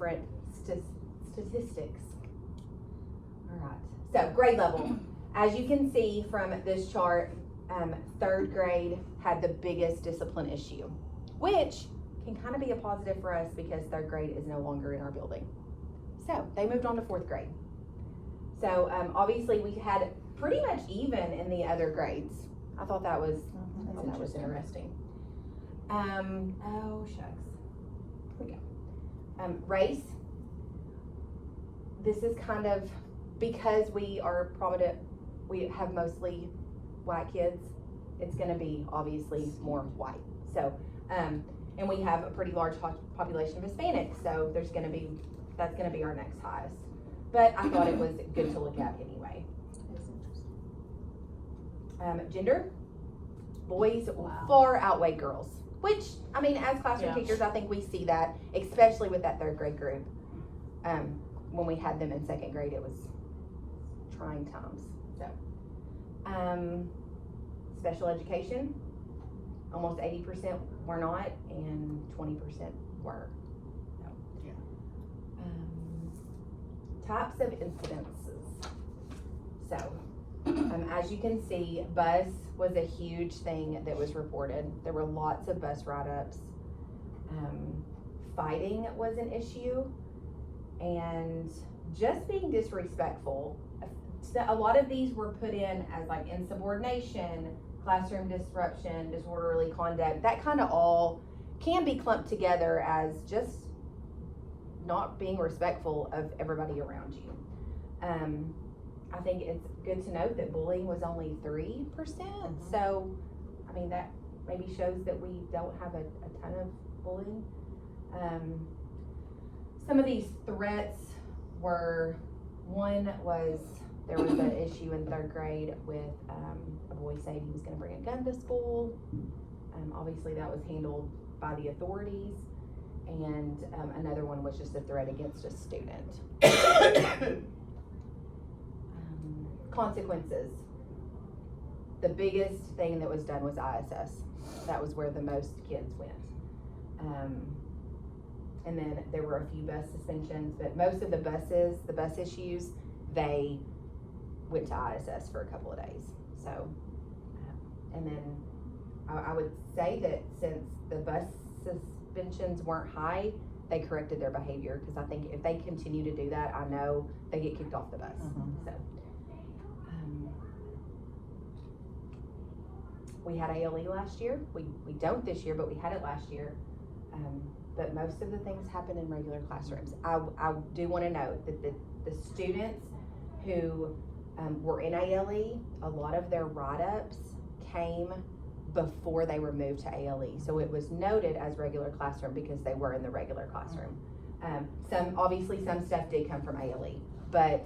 different statistics. All right, so grade level. As you can see from this chart, third grade had the biggest discipline issue, which can kind of be a positive for us because third grade is no longer in our building. So they moved on to fourth grade. So obviously we had pretty much even in the other grades. I thought that was interesting. Oh shucks. Here we go. Race. This is kind of because we are prominent. We have mostly white kids. It's going to be obviously more white. So, and we have a pretty large population of Hispanics. So that's going to be our next highest. But I thought it was good to look at anyway. Gender, boys far outweigh girls, which, I mean, as classroom teachers, I think we see that, especially with that third grade group. When we had them in second grade, it was trying times. So, special education, almost 80% were not, and 20% were. So, yeah. Types of incidences. So, as you can see, bus was a huge thing that was reported. There were lots of bus write-ups. Fighting was an issue, and just being disrespectful. So a lot of these were put in as like insubordination, classroom disruption, disorderly conduct. That kind of all can be clumped together as just not being respectful of everybody around you. I think it's good to note that bullying was only 3%. So, I mean, that maybe shows that we don't have a ton of bullying. Some of these threats were, there was an issue in third grade with a boy saying he was going to bring a gun to school. Obviously that was handled by the authorities. And another one was just a threat against a student. Consequences. The biggest thing that was done was ISS. That was where the most kids went. And then there were a few bus suspensions, but most of the bus issues, they went to ISS for a couple of days. So, and then I would say that since the bus suspensions weren't high, they corrected their behavior, because I think if they continue to do that, I know they get kicked off the bus. So, we had ALE last year. We don't this year, but we had it last year. But most of the things happen in regular classrooms. I do want to note that the students who were in ALE, a lot of their write-ups came before they were moved to ALE. So it was noted as regular classroom because they were in the regular classroom. Obviously some stuff did come from ALE, but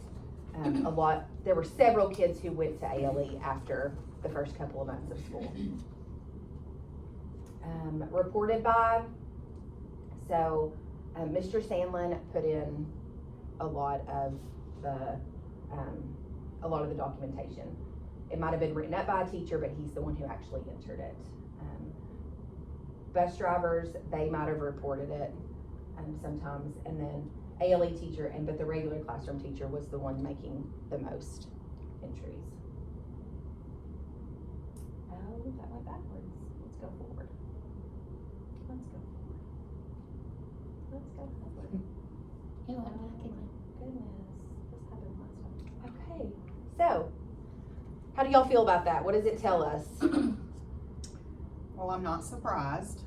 there were several kids who went to ALE after the first couple of months of school. Reported by, so Mr. Sandlin put in a lot of the documentation. It might have been written up by a teacher, but he's the one who actually entered it. Bus drivers, they might have reported it sometimes, and then ALE teacher, but the regular classroom teacher was the one making the most entries. Oh, that went backwards. Let's go forward. You went back again. Goodness, this happened last time. Okay, so how do y'all feel about that? What does it tell us? Well, I'm not surprised.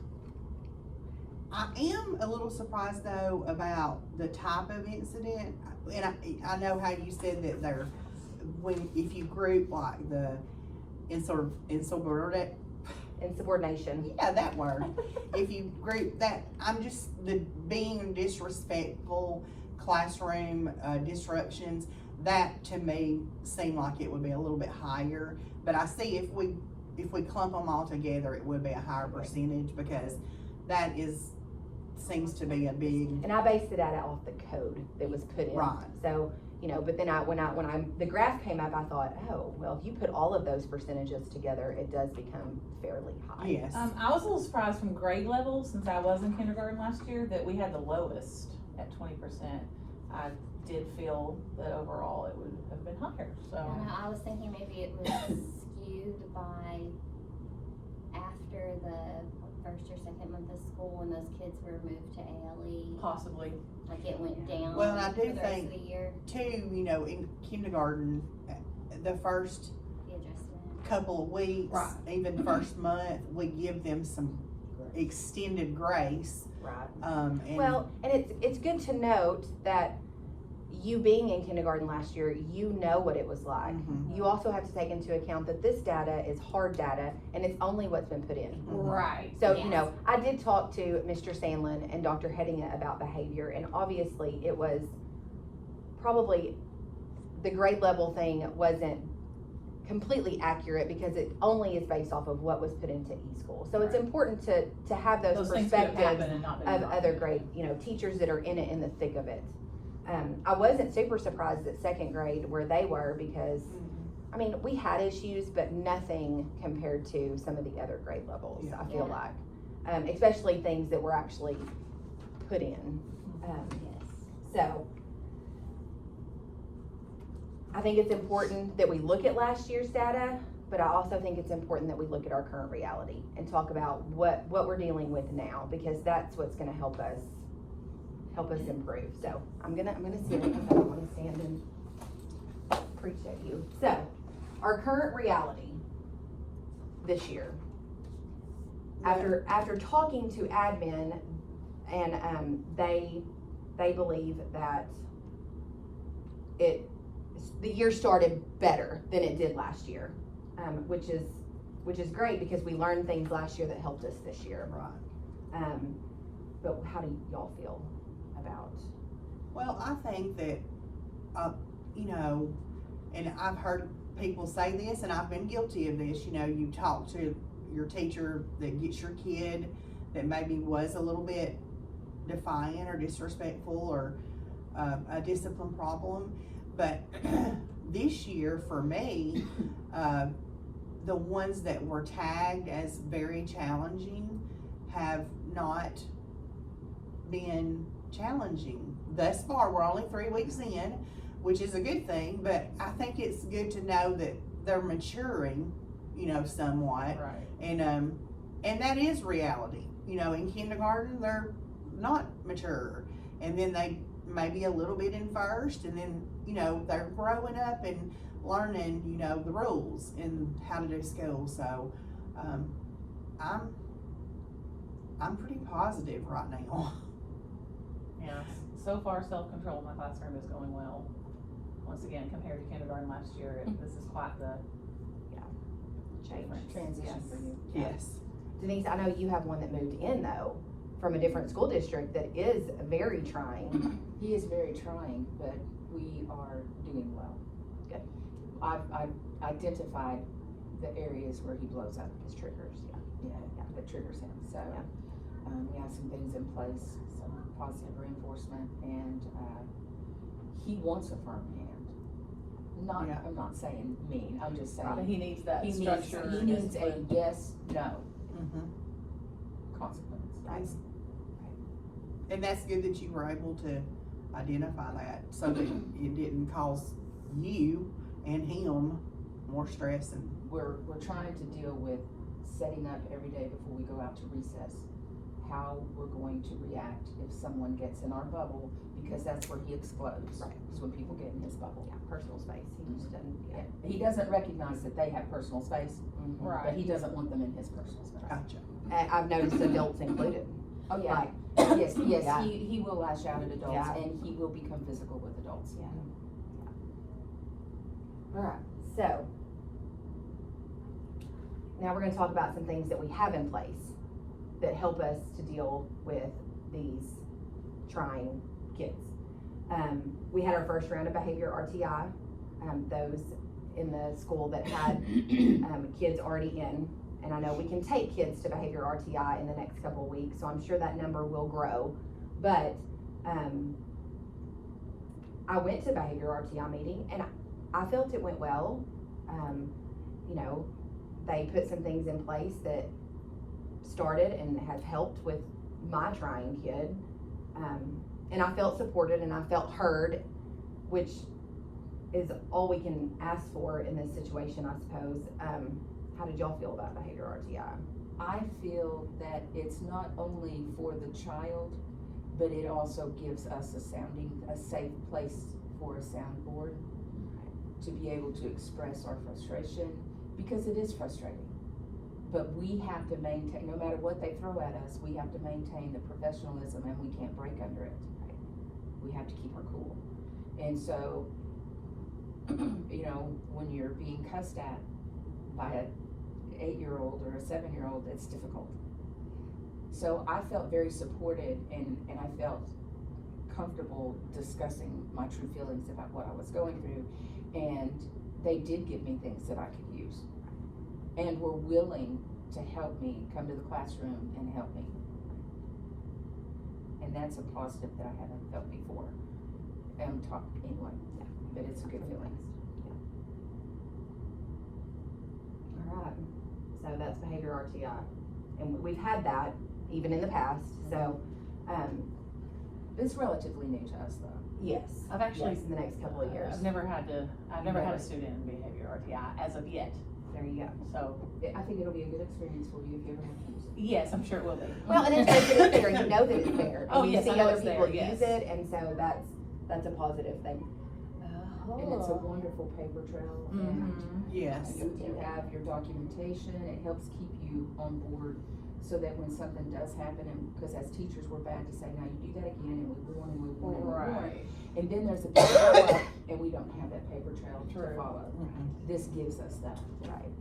I am a little surprised though about the type of incident, and I know how you said that if you group like the Insubordination. Yeah, that word. If you group that, the being disrespectful, classroom disruptions, that to me seemed like it would be a little bit higher. But I see if we clump them all together, it would be a higher percentage, because that seems to be a big. And I based it out off the code that was put in. Right. So, but then when the graph came up, I thought, oh, well, if you put all of those percentages together, it does become fairly high. Yes. I was a little surprised from grade level, since I was in kindergarten last year, that we had the lowest at 20%, I did feel that overall it would have been higher, so. I was thinking maybe it was skewed by after the first or second month of school when those kids were moved to ALE, Possibly. like it went down Well, and I for do the rest think- of the year, Too, in kindergarten, the first the adjustment. couple of weeks, Right. even first month, we give them some extended grace. Right. And Well, and it's good to note that you being in kindergarten last year, you know what it was like. Mhm. You also have to take into account that this data is hard data and it's only what's been put in. Right. So, Yes. I did talk to Mr. Sandlin and Dr. Hedinga about behavior, and obviously it was probably the grade level thing wasn't completely accurate because it only is based off of what was put into e-school. So it's Right. important to have those Things could have perspectives happened and not been of wrong. other grade, teachers that are in it in the thick of it. I wasn't super surprised at second grade where they were because, I mean, we had issues, but nothing compared to some of the other grade levels, Yeah. I feel Yeah. like. Especially things that were actually put in. Yes. So, I think it's important that we look at last year's data, but I also think it's important that we look at our current reality and talk about what we're dealing with now, because that's what's gonna help us improve. So, I'm gonna sit because I don't wanna stand and preach at you. So, our current reality this year, after talking to admin, and they believe that the year started better than it did last year, which is great because we learned things last year that helped us this year. Right. But how do y'all feel about? Well, I think that, and I've heard people say this, and I've been guilty of this, you talk to your teacher that gets your kid that maybe was a little bit defiant or disrespectful or a discipline problem. But this year for me, the ones that were tagged as very challenging have not been challenging thus far. We're only 3 weeks in, which is a good thing, but I think it's good to know that they're maturing, somewhat. Right. And that is reality. In kindergarten, they're not mature. And then they maybe a little bit in first, and then, they're growing up and learning, the rules and how to do school. So, I'm pretty positive right now. Yeah, so far self-control in my classroom is going well. Once again, compared to kindergarten last year, this is quite the difference. Transition Yes. for you. Yes. Denise, I know you have one that moved in though, from a different school district that is very trying. He is very trying, but we are doing well. Good. I've identified the areas where he blows up his triggers, that triggers him, so. Yeah. We have some things in place, some positive reinforcement, and, he wants a firm hand. Yeah. I'm not saying mean, I'm just saying. He needs that He structure. needs a discipline. yes, no Mm-hmm. consequence. Right. And that's good that you were able to identify that so that it didn't cause you and him more stress and. We're trying to deal with setting up every day before we go out to recess, how we're going to react if someone gets in our bubble, because that's where he explodes. Right. Is when people get in his bubble. Yeah, personal space, he just doesn't, He doesn't recognize that they have personal space, but Right. he doesn't want them in his personal space. Gotcha. And I've noticed adults included. Oh, yeah. Like, Yes, Yeah. he will lash out at adults, Yeah. and he will become physical with adults. Yeah. Alright, so. Now we're gonna talk about some things that we have in place that help us to deal with these trying kids. We had our first round of behavior RTI, those in the school that had, kids already in. And I know we can take kids to behavior RTI in the next couple of weeks, so I'm sure that number will grow. But, I went to behavior RTI meeting and I felt it went well. They put some things in place that started and have helped with my trying kid. and I felt supported and I felt heard, which is all we can ask for in this situation, I suppose. How did y'all feel about behavior RTI? I feel that it's not only for the child, but it also gives us a safe place for a soundboard to be able to express our frustration, because it is frustrating. But we have to maintain, no matter what they throw at us, we have to maintain the professionalism, and we can't break under it. We have to keep our cool. And so, you know, when you're being cussed at by a 8-year-old or a 7-year-old, it's difficult. So I felt very supported, and I felt comfortable discussing my true feelings about what I was going through, and they did give me things that I could use, and were willing to help me come to the classroom and help me. And that's a positive that I haven't felt before. Anyway, but it's a good feeling. All right, so that's behavior RTI, and we've had that even in the past, so, It's relatively new to us though. yes. I've actually, Yes, in the next couple of years. I've never had a student in behavior RTI as of yet, There you go. so, I think it'll be a good experience for you if you ever have to use it. yes, I'm sure it will be. Well, and it's good that it's there, you know that it's there. Oh, and yes, you I see know other it's people there, yes. use it, and so that's a positive thing. And it's a wonderful paper trail, and Mhm. Yes. you have your documentation, it helps keep you on board, so that when something does happen, and because as teachers we're bad to say, now you do that again, and we warn, and we warn, and we warn, Right. and then there's a big follow-up, and we don't have that paper trail to True. follow. Mhm. This gives us that. Right.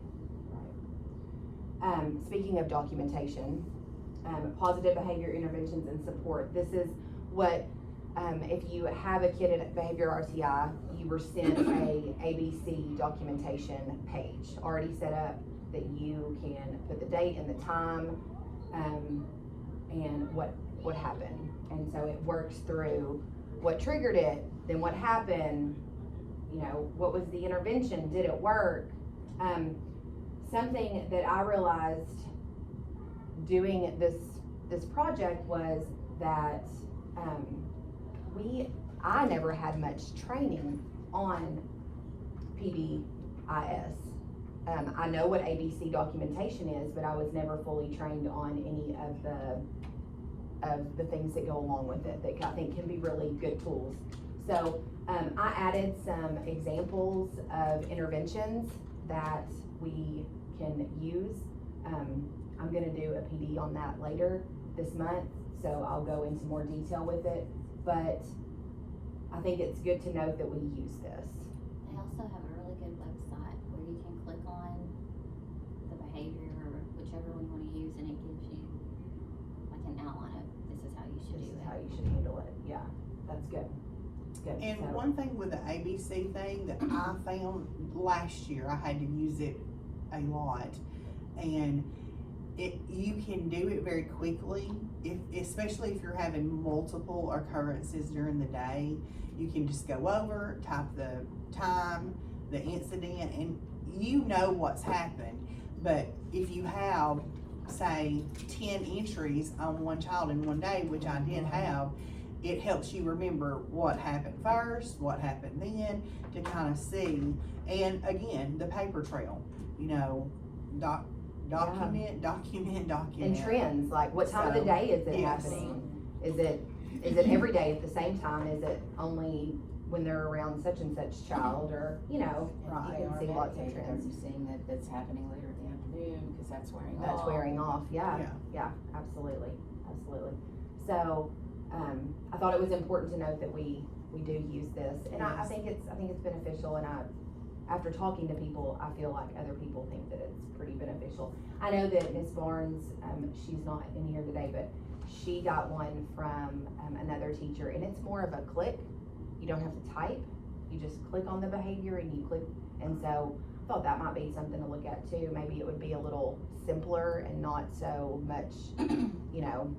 Speaking of documentation, positive behavior interventions and support. This is what, if you have a kid at behavior RTI, you were sent a ABC documentation page already set up that you can put the date and the time, and what happened. And so it works through what triggered it, then what happened, you know, what was the intervention, did it work? Something that I realized doing this project was that I never had much training on PBIS. I know what ABC documentation is, but I was never fully trained on any of the things that go along with it that I think can be really good tools. So I added some examples of interventions that we can use. I'm gonna do a PD on that later this month, so I'll go into more detail with it, but I think it's good to note that we use this. They also have a really good website where you can click on the behavior or whichever one you wanna use, and it gives you like an outline of this is how you should This do is it. how you should handle it, yeah, that's good. Good. And So- one thing with the ABC thing that I found last year, I had to use it a lot, and you can do it very quickly, especially if you're having multiple occurrences during the day. You can just go over, type the time, the incident, and you know what's happened. But if you have, say, 10 entries on one child in one day, which I did have, it helps you remember what happened first, what happened then, to kind of see. And again, the paper trail, you know, document. And trends, like what time of the So, day is it yes. happening? Is it every day at the same time? Is it only when they're around such and such child, or, you know, Right. you can see lots of Are trends. you seeing that's happening later in the afternoon, because that's wearing off? That's wearing off, yeah, Yeah. yeah, absolutely. So, I thought it was important to note that we do use this, and I Yes. think it's beneficial, and after talking to people, I feel like other people think that it's pretty beneficial. I know that Ms. Barnes, she's not in here today, but she got one from, another teacher, and it's more of a click. You don't have to type, you just click on the behavior and you click, and so I thought that might be something to look at too. Maybe it would be a little simpler and not so much, you know,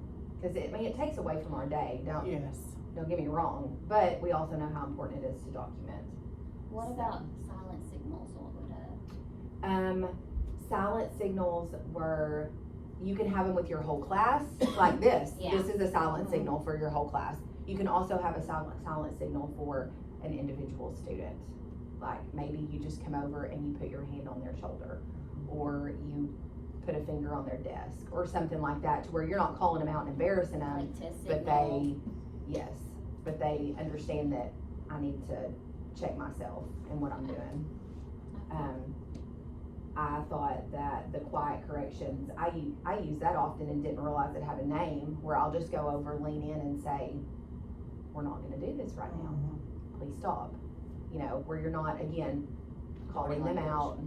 cause it takes away from our day, Yes. don't get me wrong, but we also know how important it is to document. What So- about silent signals? What would Silent signals were, you can have them with your whole class, like this. Yeah. This is a silent signal for your whole class. You can also have a silent signal for an individual student. Like maybe you just come over and you put your hand on their shoulder, or you put a finger on their desk, or something like that, to where you're not calling them out and embarrassing them, Like to but signal. but they understand that I need to check myself and what I'm doing. I thought that the quiet corrections, I use that often and didn't realize it had a name, where I'll just go over, lean in and say, we're not gonna do this right now, please stop. You know, where you're not, again, calling them out,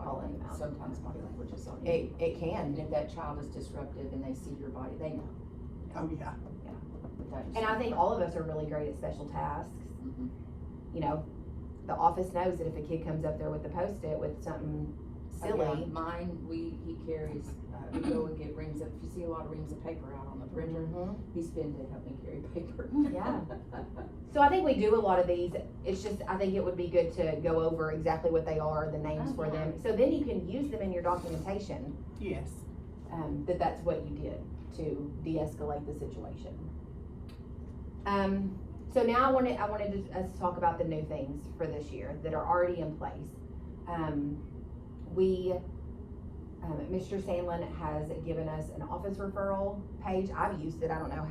calling them out. Sometimes body language is on you. It can, And if that child is disruptive and they see your body, they know. Oh, yeah. and I think all of us are really great at special tasks. Mhm. You know, the office knows that if a kid comes up there with the Post-it with something silly, Oh, yeah. Mine, he carries, we go and get reams of, if you see a lot of reams of paper out on the printer, Mhm. he's been to help me carry paper. Yeah. So I think we do a lot of these. It's just, I think it would be good to go over exactly what they are, the names for them. So then you can use them in your documentation, Yes. that's what you did to de-escalate the situation. So now I wanted us to talk about the new things for this year that are already in place. Mr. Sandlin has given us an office referral page. I've used it. I don't know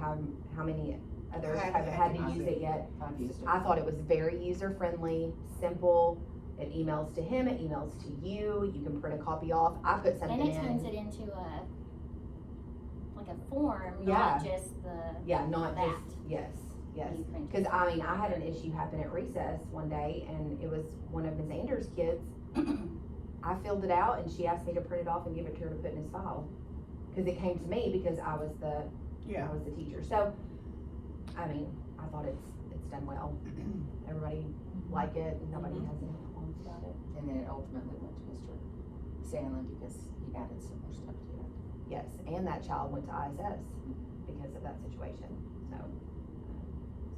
how many others have had to use it yet. I've used it. I thought it was very user-friendly, simple. It emails to him, it emails to you. You can print a copy off. I put something And in. it turns it into like a form, Yeah. not just the, Yeah, not that. just, yes. you print. Because I mean, I had an issue happen at recess one day, and it was one of Ms. Anders' kids. I filled it out, and she asked me to print it off and give it to her to put in his file. Because it came to me because I was the teacher. So, I mean, I thought it's done well. Everybody like it, and nobody has any complaints about it. And then it ultimately went to Mr. Sandlin because he added some more stuff to it. Yes, and that child went to ISS because of that situation. So,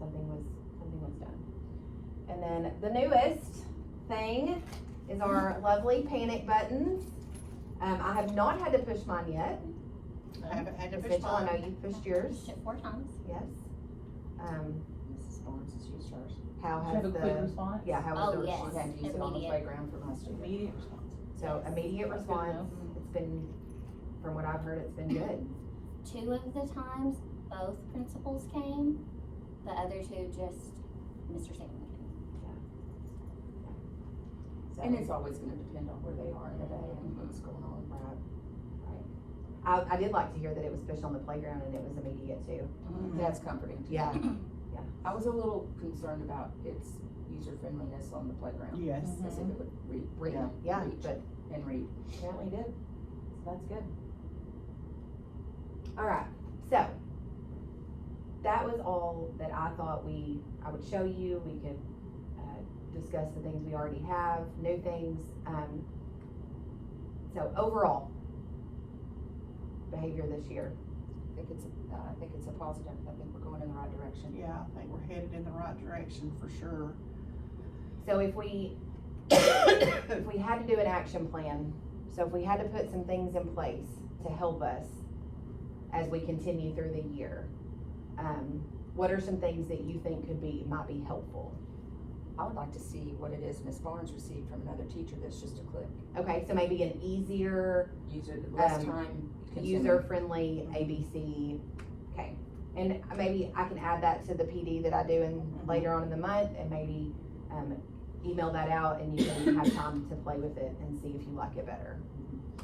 something was done. And then the newest thing is our lovely panic buttons. I have not had to push mine yet. I haven't had to Ms. push Mitchell, I know mine. you pushed yours. Pushed it 4 times. Yes. Mrs. Barnes has used hers. How Did you has have a quick the, response? yeah, how was Oh, the yes. response? She had to use it on the Immediate. playground for my student. Immediate response. So immediate That's good to response, it's been, from what I've heard, it's been good. 2 of the times, both principals came. The other 2, just Mr. Sandlin came. So, And it's always gonna depend on where they are in the day and what's going on. I did like to hear that it was pushed on the playground and it was immediate too. That's comforting. to Yeah. me. I was a little concerned about its user friendliness on the playground. Yes. As if it would read, Yeah, reach but and read. apparently did. So that's good. Alright, so that was all that I thought I would show you. We could discuss the things we already have, new things. So overall, behavior this year. I think it's a positive. I think we're going in the right direction. Yeah, I think we're headed in the right direction for sure. So if we had to do an action plan, so if we had to put some things in place to help us as we continue through the year, what are some things that you think might be helpful? I would like to see what it is Miss Barnes received from another teacher that's just a click. Okay, so maybe an easier, User, less time consuming. user-friendly ABC. Okay, and maybe I can add that to the PD that I do later on in the month, and maybe email that out, and you can have time to play with it and see if you like it better.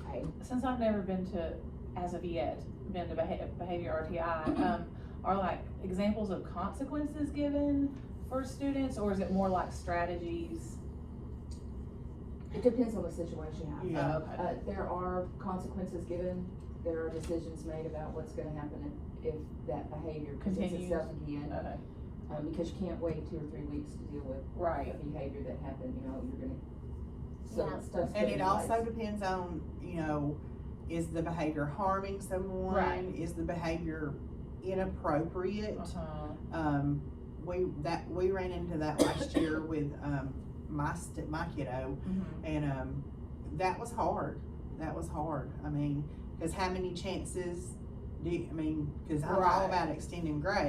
Okay. Since I've never been to, as of yet, been to behavior RTI, are like examples of consequences given for students, or is it more like strategies? It depends on the situation. Yeah. Okay. There are consequences given. There are decisions made about what's gonna happen if that behavior presents Continues. itself again. Okay. Because you can't wait 2 or 3 weeks to deal with Right. a behavior that happened, you're gonna, Yeah. stuff's And put it in also place. depends on, is the behavior harming someone? Right. Is the behavior inappropriate? Uh-huh. We ran into that last year with, my kiddo, and, that was hard. I mean, cause how many chances cause I'm all Right. about extending grace.